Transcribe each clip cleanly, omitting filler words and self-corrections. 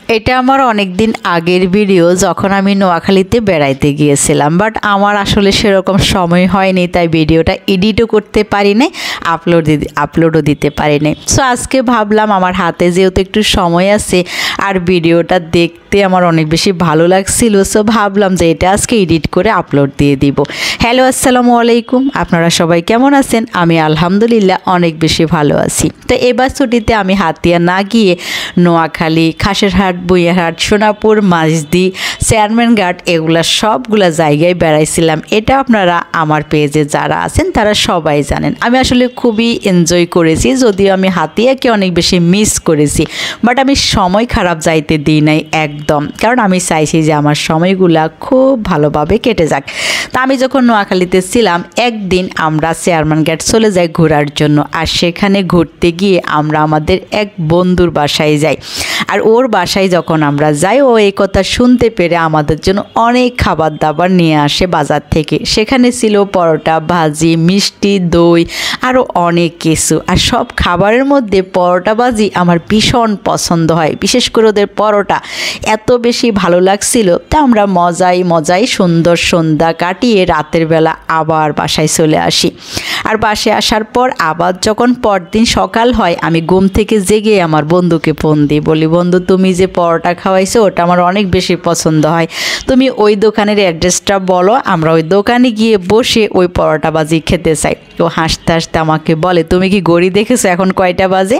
এটা আমার অনেক দিন আগের ভিডিও, যখন আমি নোয়াখালীতে বেড়াইতে গিয়েছিলাম। বাট আমার আসলে সেরকম সময় হয়নি, তাই ভিডিওটা এডিটও করতে পারিনি, আপলোডও দিতে পারিনি। সো আজকে ভাবলাম আমার হাতে যেহেতু একটু সময় আছে আর ভিডিওটা দেখতে আমার অনেক বেশি ভালো লাগছিল, সো ভাবলাম যে এটা আজকে এডিট করে আপলোড দিয়ে দিব। হ্যালো, আসসালামু আলাইকুম, আপনারা সবাই কেমন আছেন? আমি আলহামদুলিল্লাহ অনেক বেশি ভালো আছি। তো এবার ছুটিতে আমি হাতিয়া না গিয়ে নোয়াখালী, খাসেরহাট, বুইয়ারহাট, সোনাপুর, মাঝদি, চেয়ারম্যান ঘাট এগুলা সবগুলা জায়গায় বেড়াইছিলাম। এটা আপনারা আমার পেজে যারা আছেন তারা সবাই জানেন। আমি আসলে খুবই এনজয় করেছি, যদিও আমি হাতিয়াকে অনেক বেশি মিস করেছি, বাট আমি সময় খারাপ যাইতে দিই নাই একদম, কারণ আমি চাইছি যে আমার সময়গুলা খুব ভালোভাবে কেটে যাক। তা আমি যখন নোয়াখালীতে ছিলাম, একদিন আমরা চেয়ারম্যান ঘাট চলে যাই ঘোরার জন্য। আর সেখানে ঘুরতে গিয়ে আমরা আমাদের এক বন্ধুর বাসায় যাই। আর ওর বাসায় যখন আমরা যাই, ও এই কথা শুনতে পেরে আমাদের জন্য অনেক খাবার দাবার নিয়ে আসে বাজার থেকে। সেখানে ছিল পরোটা, ভাজি, মিষ্টি, দই, আরও অনেক কিছু। আর সব খাবারের মধ্যে পরোটা ভাজি আমার ভীষণ পছন্দ হয়, বিশেষ করে ওদের পরোটা এত বেশি ভালো লাগছিল। তা আমরা মজাই সুন্দর সন্ধ্যা কাটিয়ে রাতের বেলা আবার বাসায় চলে আসি। আর বাসায় আসার পর আবার যখন পরদিন সকাল হয়, আমি ঘুম থেকে জেগে আমার বন্ধুকে ফোন দিই, বলি, বন্ধু তুমি যে পরোটা খাওয়াইছো ওটা আমার অনেক বেশি পছন্দ হয়, তুমি ওই দোকানের অ্যাড্রেসটা বলো, আমরা ওই দোকানে গিয়ে বসে ওই পরোটা ভাজি খেতে চাই। তো হাসতে হাসতে আমাকে বলে, তুমি কি ঘড়ি দেখেছো এখন কয়টা বাজে?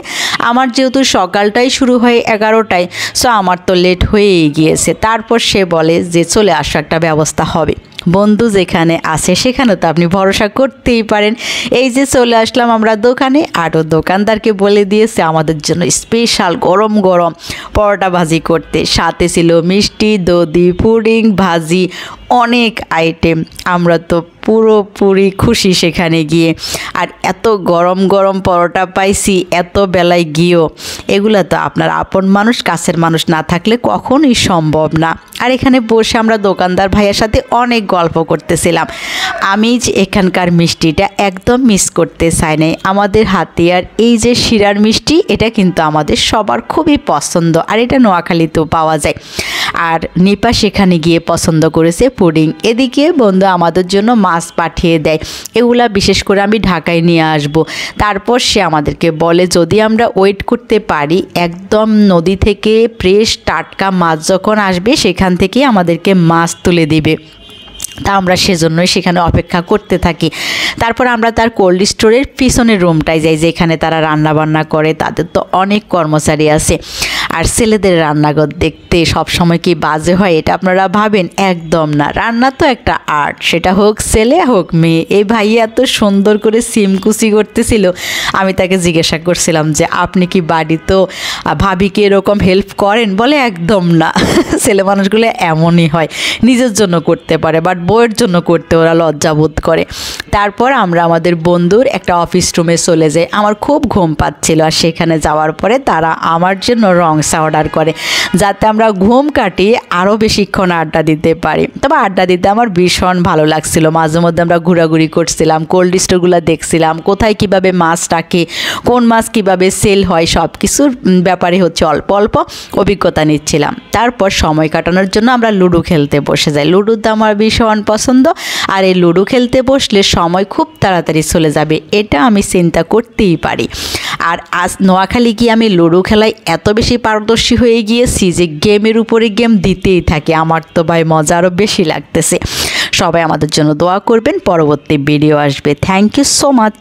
আমার যেহেতু সকালটাই শুরু হয় 11টায়, সো আমার তো লেট হয়েই গিয়েছে। তারপর সে বলে যে চলে আসো, একটা ব্যবস্থা হবে। বন্ধু যেখানে আছে সেখানে তো আপনি ভরসা করতেই পারেন। এই যে চলে আসলাম আমরা দোকানে, আর ও দোকানদারকে বলে দিয়েছে আমাদের জন্য স্পেশাল গরম গরম পরোটা ভাজি করতে। সাথে ছিল মিষ্টি, দধি, পুডিং, ভাজি, অনেক আইটেম। আমরা তো পুরোপুরি খুশি সেখানে গিয়ে। আর এত গরম গরম পরোটা পাইছি এত বেলায় গিয়েও। এগুলো তো আপনার আপন মানুষ, কাছের মানুষ না থাকলে কখনোই সম্ভব না। আর এখানে বসে আমরা দোকানদার ভাইয়ের সাথে অনেক গল্প করতেছিলাম। আমি যে এখানকার মিষ্টিটা একদম মিস করতে চাই নাই। আমাদের হাতিয়ার এই যে শিরার মিষ্টি, এটা কিন্তু আমাদের সবার খুবই পছন্দ, আর এটা নোয়াখালীতেও পাওয়া যায়। আর নিপা সেখানে গিয়ে পছন্দ করেছে পুডিং। এদিকে বন্ধু আমাদের জন্য মাছ পাঠিয়ে দেয়, এগুলা বিশেষ করে আমি ঢাকায় নিয়ে আসব। তারপর সে আমাদেরকে বলে যদি আমরা ওয়েট করতে পারি, একদম নদী থেকে ফ্রেশ টাটকা মাছ যখন আসবে সেখান থেকে আমাদেরকে মাছ তুলে দিবে। তা আমরা সেজন্যই সেখানে অপেক্ষা করতে থাকি। তারপর আমরা তার কোল্ড স্টোরের পিছনের রুমটায় যাই, যেখানে তারা রান্নাবান্না করে। তাদের তো অনেক কর্মচারী আছে। আর ছেলেদের রান্নাঘর দেখতে সবসময় কি বাজে হয় এটা আপনারা ভাবেন? একদম না। রান্না তো একটা আর্ট, সেটা হোক ছেলে হোক মেয়ে। এই ভাইয়া এত সুন্দর করে সিমকুচি করতেছিল। আমি তাকে জিজ্ঞাসা করছিলাম যে আপনি কি বাড়িতেও ভাবিকে এরকম হেল্প করেন? বলে একদম না, ছেলে মানুষগুলো এমনই হয়, নিজের জন্য করতে পারে বাট বউয়ের জন্য করতে ওরা লজ্জাবোধ করে। তারপর আমরা আমাদের বন্ধুর একটা অফিস রুমে চলে যাই। আমার খুব ঘুম পাচ্ছিল, আর সেখানে যাওয়ার পরে তারা আমার জন্য রংসা অর্ডার করে, যাতে আমরা ঘুম কাটিয়ে আরও বেশিক্ষণ আড্ডা দিতে পারি। তবে আড্ডা দিতে আমার ভীষণ ভালো লাগছিল। মাঝে মধ্যে আমরা ঘোরাঘুরি করছিলাম, কোল্ড স্টোরগুলো দেখছিলাম, কোথায় কিভাবে মাছ রাখে, কোন মাছ কিভাবে সেল হয়, সব কিছুর ব্যাপারে হচ্ছে অল্প অল্প অভিজ্ঞতা নিচ্ছিলাম। তারপর সময় কাটানোর জন্য আমরা লুডো খেলতে বসে যাই। লুডোতে আমার ভীষণ পছন্দ, আর এই লুডো খেলতে বসলে সময় খুব তাড়াতাড়ি চলে যাবে, এটা আমি চিন্তা করতেই পারি। আর আজ নোয়াখালী গিয়ে আমি লুডো খেলায় এত বেশি পারদর্শী হয়ে গিয়েছি যে গেমের উপরে গেম দিতেই থাকে। আমার তো ভাই মজা আরও বেশি লাগতেছে। সবাই আমাদের জন্য দোয়া করবেন, পরবর্তী ভিডিও আসবে। Thank you so much.